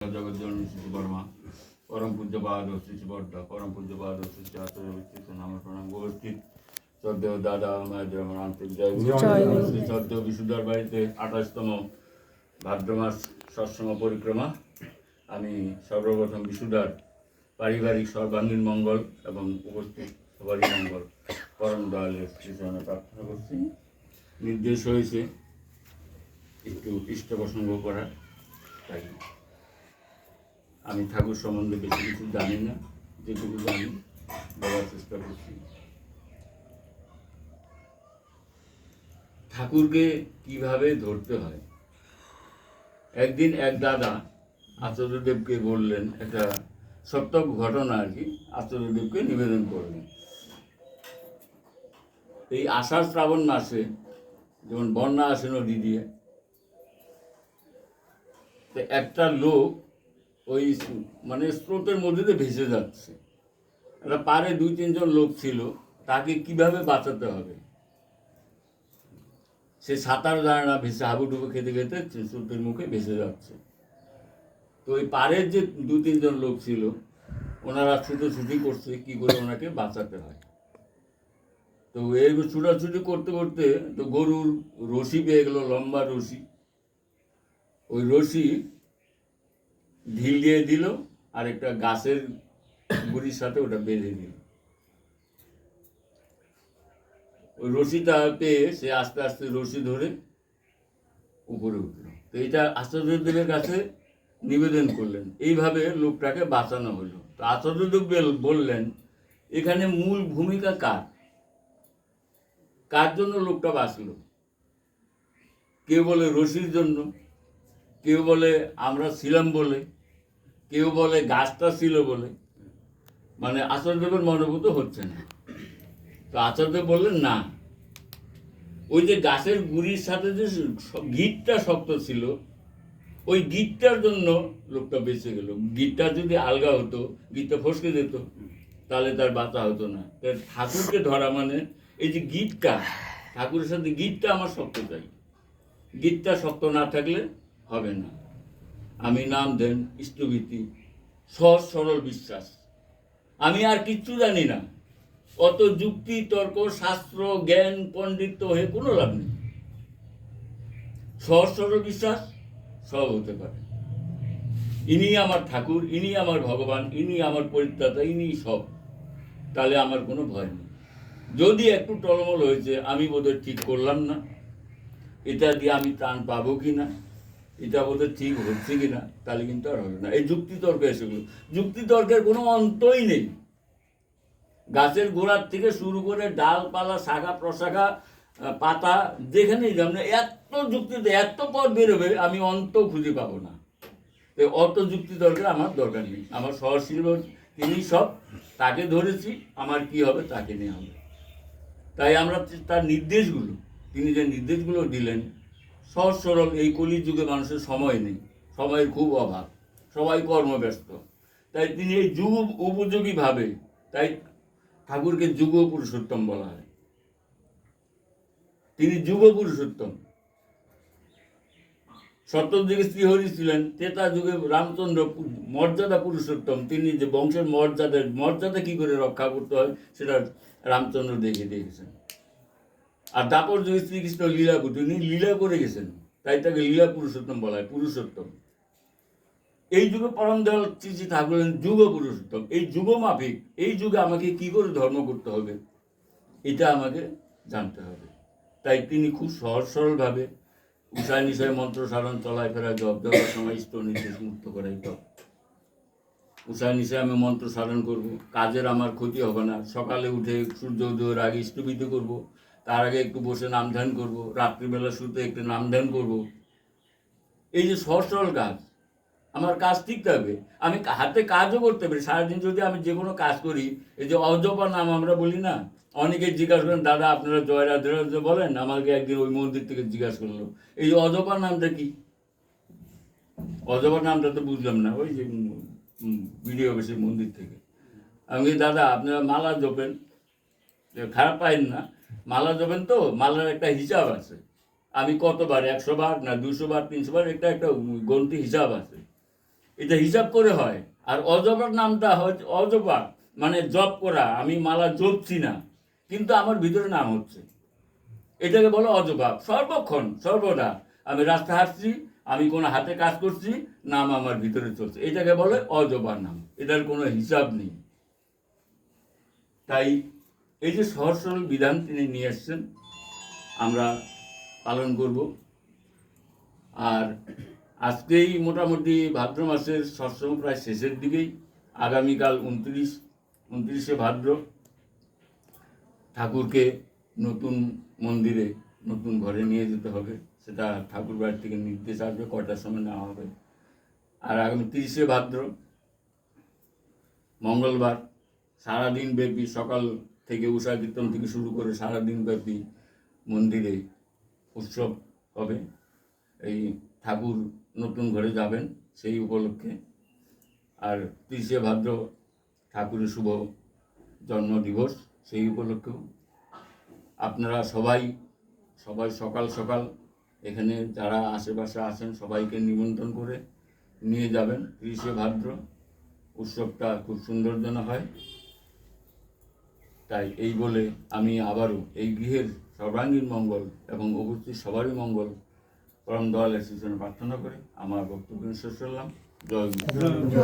জগজ্জননী শিশু বর্মা, পরম পূজ্যপাদ শিশু বর্দা, পরম পূজ্যপাদ শিশু আচার্য ব্যক্তিত্ব নাম প্রণাম উপস্থিত শ্রদ্ধেয় দাদা মায়েদের আমার আন্তরিক জয় শ্রী শ্রদ্ধ বিশুদ্ধার বাড়িতে 28তম ভাদ্র মাস সৎসম পরিক্রমা। আমি সর্বপ্রথম বিশুদ্ধার পারিবারিক সর্বাঙ্গীন মঙ্গল এবং উপস্থিত সবারই মঙ্গল পরম দয়ালের শ্রীচরণে প্রার্থনা করছি। নির্দেশ হয়েছে একটু ইষ্ট প্রসঙ্গ করার, তাই আমি ঠাকুর সম্বন্ধে বেশি কিছু জানি না, যেটুকু জানি বলার চেষ্টা করছি। ঠাকুরকে কিভাবে ধরতে হয়। একদিন এক দাদা আচার্যদেবকে বললেন, একটা সত্য ঘটনা আর কি, আচার্যদেবকে নিবেদন করলেন। এই আষাঢ় শ্রাবণ মাসে যেমন বন্যা আসে নদী দিয়ে, তো একটা লোক ওই মানে স্রোতের মধ্যে দিয়ে ভেসে যাচ্ছে। একটা পারে 2-3 জন লোক ছিল, তাকে কিভাবে বাঁচাতে হবে। সে সাঁতার জানে না, ভেসে হাবুডুবু খেতে খেতে স্রোতের মুখে ভেসে যাচ্ছে। তো ওই পাড়ের যে 2-3 জন লোক ছিল, ওনারা ছুটোছুটি করছে কি করে ওনাকে বাঁচাতে হয়। তো এই ছুটাছুটি করতে করতে তো গরুর রশি পেয়ে গেল, লম্বা রশি। ওই রশি ঢিল দিয়ে দিল আর একটা গাছের গুড়ির সাথে ওটা বেঁধে দিল। ওই রশিটা পেয়ে সে আস্তে আস্তে রশি ধরে উপরে উঠল। তো এটা আচার্যদেবের কাছে নিবেদন করলেন, এইভাবে লোকটাকে বাঁচানো হলো। তো আচার্যদেব বললেন, এখানে মূল ভূমিকা কার, কার জন্য লোকটা বাঁচলো। কেউ বলে রশির জন্য, কেউ বলে আমরা ছিলাম বলে, কেউ বলে গাছটা ছিল বলে। মানে আচার্যদেবের মনোভূত হচ্ছে না। তো আচার্যদেব বললেন, না, ওই যে গাছের গুড়ির সাথে যে গিঁটটা শক্ত ছিল, ওই গিঁটটার জন্য লোকটা বেঁচে গেল। গিঁটটা যদি আলগা হতো, গিঁটটা ফসকে যেত, তাহলে তার বাঁচা হতো না। ঠাকুরকে ধরা মানে এই যে গিঁটটা, ঠাকুরের সাথে গিঁটটা আমার শক্ত চাই। গিঁটটা শক্ত না থাকলে হবে না। আমি নাম দেন, ইষ্টভীতি, সহজ সরল বিশ্বাস। আমি আর কিচ্ছু জানি না। অত যুক্তি তর্ক শাস্ত্র জ্ঞান পণ্ডিত্য হয়ে কোনো লাভ নেই। সহজ সরল বিশ্বাস সব হতে পারে। ইনি আমার ঠাকুর, ইনি আমার ভগবান, ইনি আমার পরিত্রাতা, ইনি সব। তাহলে আমার কোনো ভয় নেই। যদি একটু টলমল হয়েছে, আমি বোধহয় ঠিক করলাম না, এটা দিয়ে আমি ত্রাণ পাবো কিনা, এটা বোধহয় ঠিক হচ্ছে কিনা, তাহলে কিন্তু আর হবে না। এই যুক্তিতর্ক এসেগুলো, যুক্তিতর্কের কোনো অন্তই নেই। গাছের গোড়ার থেকে শুরু করে ডালপালা, শাখা প্রশাখা, পাতা, যেখানেই যেমন এত যুক্তিতে এত পথ বেরোবে, আমি অন্ত খুঁজে পাবো না। অত যুক্তিতর্কের আমার দরকার নেই। আমার সহশিল্প তিনি সব, তাকে ধরেছি, আমার কি হবে তাকে নিয়ে হবে। তাই আমরা তার নির্দেশগুলো, তিনি যে নির্দেশগুলো দিলেন সহজ সরল। এই কলির যুগে মানুষের সময় নেই, সময়ের খুব অভাব, সবাই কর্মব্যস্ত। তাই তিনি এই যুগ উপযোগীভাবে, তাই ঠাকুরকে যুগ পুরুষোত্তম বলা হয়। তিনি যুগ পুরুষোত্তম। সপ্তম যুগে শ্রীহরি ছিলেন, ত্রেতা যুগে রামচন্দ্র মর্যাদা পুরুষোত্তম। তিনি যে বংশের মর্যাদা কি করে রক্ষা করতে হয় সেটা রামচন্দ্র দেখে দিয়েছেন। আর দাপর যুগে শ্রীকৃষ্ণ লীলাপুর, তিনি লীলা করে গেছেন, তাই তাকে লীলা পুরুষোত্তম বলা হয়, পুরুষোত্তম। এই যুগে পরম দয়াল শ্রী ঠাকুর যুগ পুরুষোত্তম। এই যুগ মাফিক, এই যুগে আমাকে কি করে ধর্ম করতে হবে এটা আমাকে জানতে হবে। তাই তিনি খুব সহজ সরলভাবে উষায় নিশায় মন্ত্র সাধন, চলায় ফেরা জপ, জবার সময় ইষ্ট নির্দেশ মুক্ত করাই জপ। উষায় নিশায় আমি মন্ত্র সাধন করব, কাজের আমার ক্ষতি হবে না। সকালে উঠে সূর্য উদয়ের আগে ইষ্টভীতি করব, তার আগে একটু বসে নাম ধ্যান করব, রাত্রিবেলা শুতে একটু নাম ধ্যান করব। এই যে সহজ সরল কাজ, আমার কাজ ঠিক থাকবে, আমি হাতে কাজও করতে পারি। সারাদিন যদি আমি যে কোনো কাজ করি, এই যে অজপা নাম আমরা বলি না, অনেকে জিজ্ঞাসা করেন, দাদা আপনারা জয় রাধে রাধে বলেন। আমাকে একদিন ওই মন্দির থেকে জিজ্ঞাসা করলো, এই অজপা নামটা কি? অজপা নামটা তো বুঝলাম না। ওই যে ভিডিও অফিসের মন্দির থেকে আমি, দাদা আপনারা মালা জপেন, খারাপ পাইন না, মালা জপেন তো মালার একটা হিসাব আছে। আমি কতবার, 100 বার না 200 বার 300 বার, একটা গন্তি হিসাব আছে। এটা হিসাব করে হয়। আর অজপার নামটা হচ্ছে অজপা মানে জপ করা, আমি মালা জপছি না কিন্তু আমার ভিতরে নাম হচ্ছে, এটাকে বলো অজপা। সর্বক্ষণ সর্বদা আমি রাস্তা হাঁটছি, আমি কোনো হাতে কাজ করছি, নাম আমার ভিতরে চলছে, এটাকে বলে অজপার নাম। এটার কোনো হিসাব নেই। তাই এই যে সহজ সরল বিধান তিনি নিয়ে এসছেন, আমরা পালন করব। আর আজকেই মোটামুটি ভাদ্র মাসের সৎসঙ্গ প্রায় শেষের দিকেই। আগামীকাল 29শে ভাদ্র ঠাকুরকে নতুন মন্দিরে নতুন ঘরে নিয়ে যেতে হবে। সেটা ঠাকুর বাড়ি থেকে নির্দেশ আসবে কটার সময় নেওয়া হবে। আর আগামী 30শে ভাদ্র মঙ্গলবার সারাদিন ব্যাপী, সকাল থেকে উষা কীর্তন থেকে শুরু করে সারাদিন ব্যাপী মন্দিরে উৎসব হবে। এই ঠাকুর নতুন ঘরে যাবেন সেই উপলক্ষে। আর 30শে ভাদ্র ঠাকুরের শুভ জন্মদিবস, সেই উপলক্ষেও আপনারা সবাই সকাল সকাল এখানে যারা আশেপাশে আছেন সবাইকে নিমন্ত্রণ করে নিয়ে যাবেন। 30শে ভাদ্র উৎসবটা খুব সুন্দর যেন হয়। তাই এই বলে আমি আবারও এই গৃহের সর্বাঙ্গীন মঙ্গল এবং উপস্থিত সবারই মঙ্গল পরম দয়ালের শিশনে প্রার্থনা করে আমার বক্তব্য শেষ করলাম। জয় গুরু।